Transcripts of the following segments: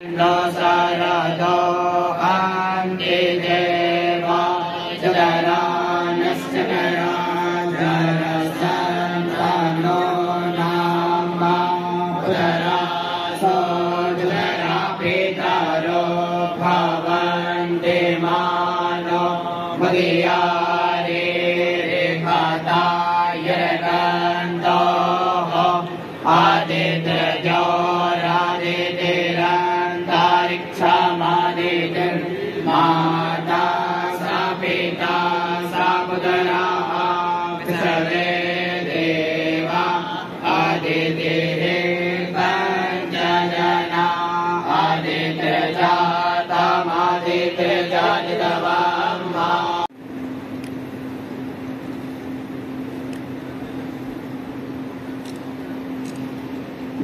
No सारदो अन्ते देवा जरानश्चकराजरसन्तानो नाम उदरा सोदरा पितरो भवन्ति मानो मदियारे रेखाता यरगन्तो आदित्यजो माता सा पिता सा पुत्रा सर्वे देवा आदित्य पंचजना आदित्य जातमादित्य जातवम्मा।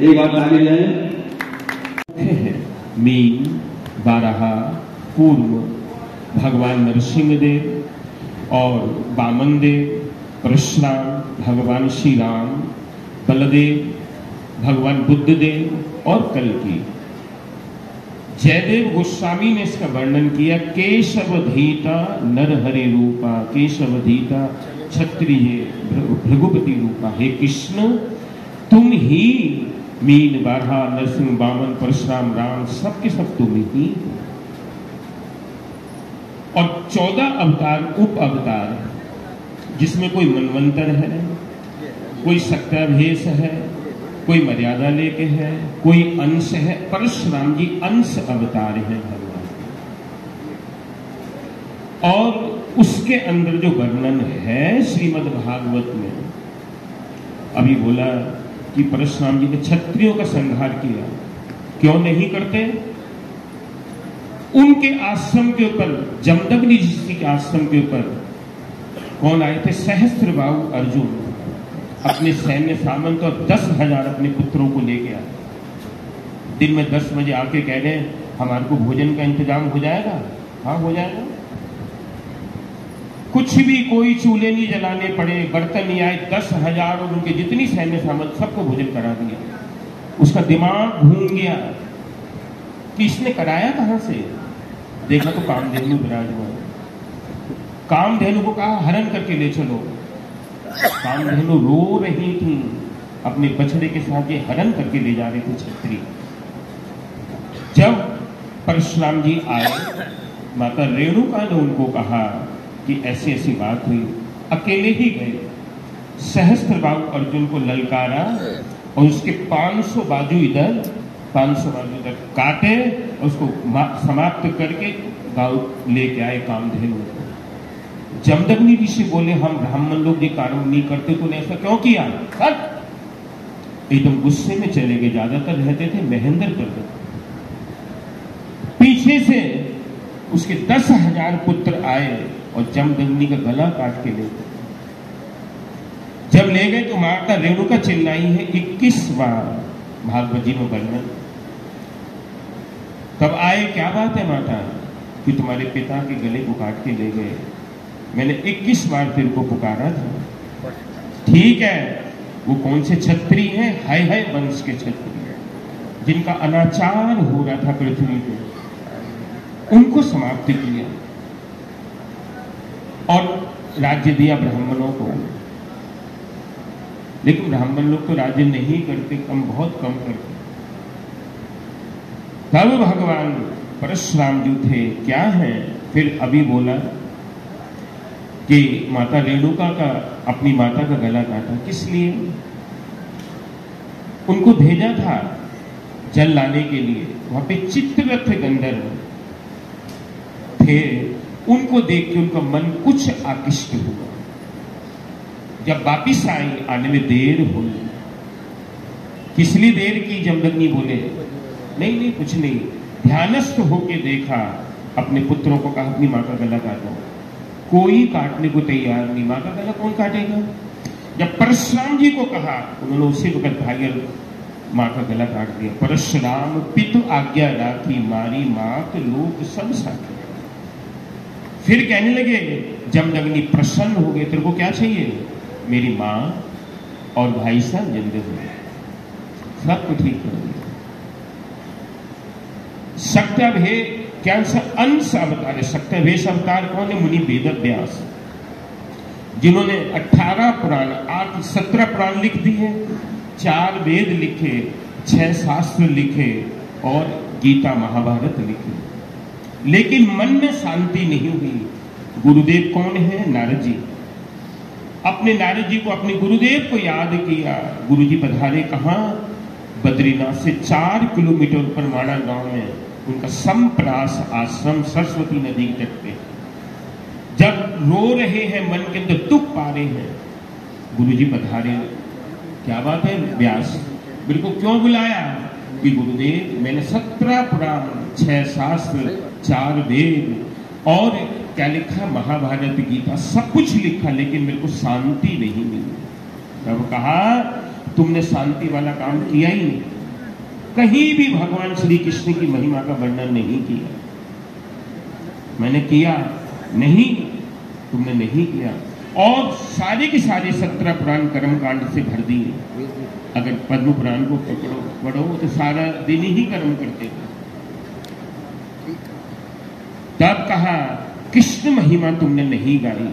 एक बात आगे जाए। मीन बारहा पूर्व भगवान नरसिंह देव और वामन देव, परशुराम, भगवान श्री राम, बलदेव, भगवान बुद्ध देव और कल्कि। जयदेव गोस्वामी ने इसका वर्णन किया। केशवधीता नरहरि रूपा, केशवधीता क्षत्रिय भृगुपति रूपा। हे कृष्ण, तुम ही मीन बारहा नरसिंह वामन परशुराम राम सबके सब तुम ही। और 14 अवतार उप अवतार, जिसमें कोई मनवंतर है, कोई सत्याभेष है, कोई मर्यादा लेके है, कोई अंश है। परशुराम जी अंश अवतार हैं भगवान। और उसके अंदर जो वर्णन है श्रीमद् भागवत में, अभी बोला कि परशुराम जी ने क्षत्रियों का संहार किया। क्यों नहीं करते? उनके आश्रम के ऊपर, जमदग्नि ऋषि के आश्रम के ऊपर कौन आए थे? सहस्त्रबाहु अर्जुन अपने सैन्य सामंत और 10,000 अपने पुत्रों को लेके आए। दिन में 10 बजे आके कह रहे हैं हमारे को भोजन का इंतजाम हो जाएगा। हाँ, हो जाएगा। कुछ भी, कोई चूल्हे नहीं जलाने पड़े, बर्तन नहीं आए, 10,000 और उनके जितनी सैन्य सामंत सबको भोजन करा दिया। उसका दिमाग घूम गया कि इसने कराया कहां से। देखा तो कामधेनु विराजमान। कामधेनु को कहा हरण करके ले चलो। कामधेनु रो रही थी, अपने बछड़े के साथ ये हरण करके ले जा रहे थे क्षत्रिय। जब परशुराम जी आए, माता रेणुका ने उनको कहा कि ऐसी ऐसी बात हुई। अकेले ही गए, सहस्त्रबाहु अर्जुन को ललकारा और उसके 500 बाजू इधर 500 बाजू इधर काटे और उसको समाप्त करके गांव लेके आए कामधेनु। जमदग्नि ऋषि बोले हम ब्राह्मण लोग ये कार्य नहीं करते, तूने ऐसा क्यों किया? एकदम गुस्से में चले गए। ज्यादातर रहते थे महेंद्र पर्वत। पीछे से उसके 10,000 पुत्र आए और जमदग्नि का गला काट के ले गए। जब ले गए तो माता रेणुका चिल्लाई है 21 बार भागवत जी में वर्णन। तब आए, क्या बात है माता कि तुम्हारे पिता के गले को काट के ले गए? मैंने 21 बार तेरे को पुकारा था। ठीक है, वो कौन से क्षत्रिय हैं? हाय हाय वंश के क्षत्रिय, जिनका अनाचार हो रहा था पृथ्वी पे, उनको समाप्त किया और राज्य दिया ब्राह्मणों को। लेकिन ब्राह्मण लोग तो राज्य नहीं करते, बहुत कम करते। तब भगवान परशुराम जो थे क्या है, फिर अभी बोला कि माता रेणुका का, अपनी माता का गला काटा। किस लिए? उनको भेजा था जल लाने के लिए। वहां पे चित्ररथ गंधर्व थे, उनको देख के उनका मन कुछ आकृष्ट हुआ। जब वापिस आई, आने में देर हुई। किस लिए देर की? जमदग्नि बोले नहीं नहीं कुछ नहीं। ध्यानस्थ होके देखा, अपने पुत्रों को कहा अपनी माँ का गला काटो। कोई काटने को तैयार नहीं। माँ का गला कौन काटेगा? जब परशुराम जी को कहा, उन्होंने उसी वक्त भाग्य माँ का गला काट दिया। परशुराम पितु आज्ञा राखी, मारी मात लोग सब साथी। फिर कहने लगे, जमदग्नि प्रसन्न हो गए, तेरे को क्या चाहिए? मेरी माँ और भाई साहब जिंदे हुए, सब कुछ ठीक कर दिया। शक्तभे क्या सा अंश अवतार है। शक्तभेश अवतार कौन है? मुनि वेद व्यास, जिन्होंने 18 पुराण 17 पुराण लिख दिए, 4 वेद लिखे, 6 शास्त्र लिखे और गीता महाभारत लिखे, लेकिन मन में शांति नहीं हुई। गुरुदेव कौन है? नारद जी। अपने नारद जी को, अपने गुरुदेव को याद किया। गुरुजी पधारे कहाँ? बद्रीनाथ से 4 किलोमीटर पर माणा गांव में उनका संप्रास आश्रम सरस्वती नदी के तट पे। जब रो रहे हैं, मन के अंदर दुख पा रहे हैं, गुरुजी पधारे। क्या बात है व्यास, बिल्कुल क्यों बुलाया? कि गुरुदेव मैंने 17 पुराण, 6 शास्त्र, 4 वेद और क्या लिखा, महाभारत गीता, सब कुछ लिखा, लेकिन मेरे को शांति नहीं मिली। तब कहा तुमने शांति वाला काम किया ही नहीं, कहीं भी भगवान श्री कृष्ण की महिमा का वर्णन नहीं किया। मैंने किया नहीं, तुमने नहीं किया। और सारे के सारे 17 पुराण कर्म कांड से भर दिए। अगर पद्म पुराण को पढ़ो तो सारा दिन ही कर्म करते थे। तब कहा कृष्ण महिमा तुमने नहीं गाई,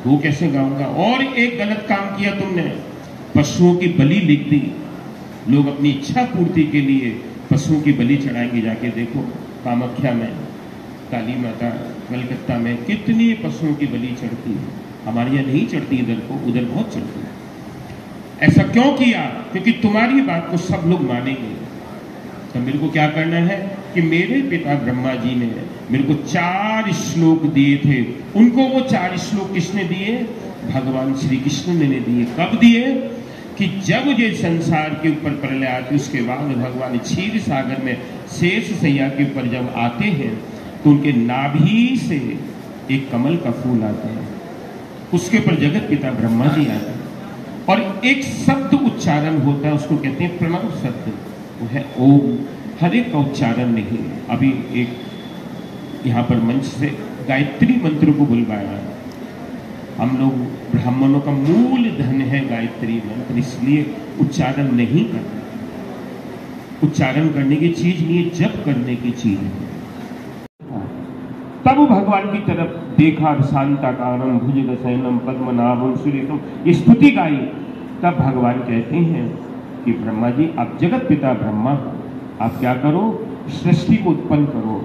वो कैसे गाऊंगा? और एक गलत काम किया तुमने, पशुओं की बलि लिख दी। लोग अपनी इच्छा पूर्ति के लिए पशुओं की बलि चढ़ाएंगे। जाके देखो कामाख्या में, काली माता कलकत्ता में कितनी पशुओं की बलि चढ़ती है। हमारे यहाँ नहीं चढ़ती, इधर को, उधर बहुत चढ़ती है। ऐसा क्यों किया? क्योंकि तुम्हारी बात को सब लोग मानेंगे। तो मेरे को क्या करना है कि मेरे पिता ब्रह्मा जी ने मेरे को 4 श्लोक दिए थे। उनको वो 4 श्लोक किसने दिए? भगवान श्री कृष्ण ने दिए। कब दिए? कि जब ये संसार के ऊपर प्रलय आती, उसके बाद भगवान क्षीर सागर में शेष सैया के ऊपर जब आते हैं तो उनके नाभि से एक कमल का फूल आता है, उसके ऊपर जगत पिता ब्रह्मा जी आते हैं और एक शब्द उच्चारण होता है, उसको कहते हैं प्रणव शब्द, वो है ओम। हर एक का उच्चारण नहीं। अभी एक यहाँ पर मंच से गायत्री मंत्र को बुलवाया। हम लोग ब्राह्मणों का मूल धन है गायत्री मंत्र, इसलिए उच्चारण नहीं करते। उच्चारण करने की चीज नहीं है, जप करने की चीज है। तब भगवान की तरफ देखा, शांताकारम भुजगशयनम पद्मनाभम सुरेशम, ये स्तुति गाई। तब भगवान कहते हैं कि ब्रह्मा जी, आप जगत पिता ब्रह्मा, आप क्या करो? सृष्टि को उत्पन्न करो।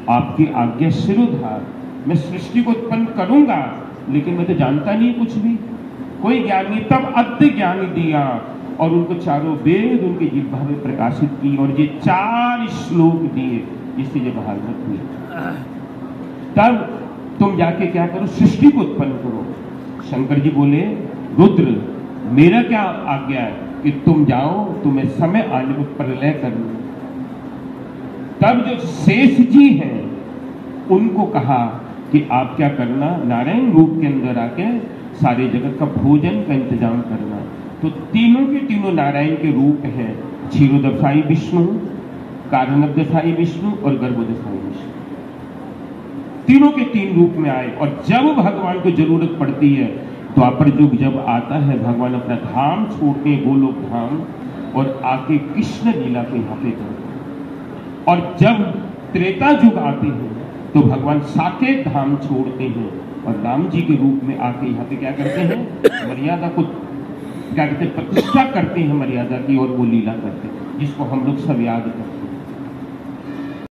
आपकी आज्ञा शिरोधार, मैं सृष्टि को उत्पन्न करूंगा, लेकिन मैं तो जानता नहीं कुछ भी, कोई ज्ञान नहीं। तब अद्य ज्ञान दिया और उनको 4 वेद उनकी जिह्वा में प्रकाशित की और ये 4 श्लोक दिए, जिससे ये बहादुर हुई। तब तुम जाके क्या करो? सृष्टि को उत्पन्न करो। शंकर जी बोले, रुद्र मेरा क्या आज्ञा है कि तुम जाओ, तुम्हें समय आने पर प्रलय करना। तब जो शेष जी हैं उनको कहा कि आप क्या करना, नारायण रूप के अंदर आके सारे जगत का भोजन का इंतजाम करना। तो तीनों के तीनों नारायण के रूप हैं, क्षीरोदशाई विष्णु, कारणदशाई विष्णु और गर्भोदशाई विष्णु। तीनों के 3 रूप में आए। और जब भगवान को जरूरत पड़ती है, द्वापर युग जब आता है, भगवान अपना धाम छोड़ते हैं, गोलोक धाम, और आके कृष्ण लीला को यहाँ पे करते हैं। और जब त्रेता युग आते हैं तो भगवान साकेत धाम छोड़ते हैं और राम जी के रूप में आके यहाँ पे क्या करते हैं? मर्यादा को क्या कहते हैं? प्रतिष्ठा करते हैं मर्यादा की, और वो लीला करते हैं, जिसको हम लोग सब याद करते हैं।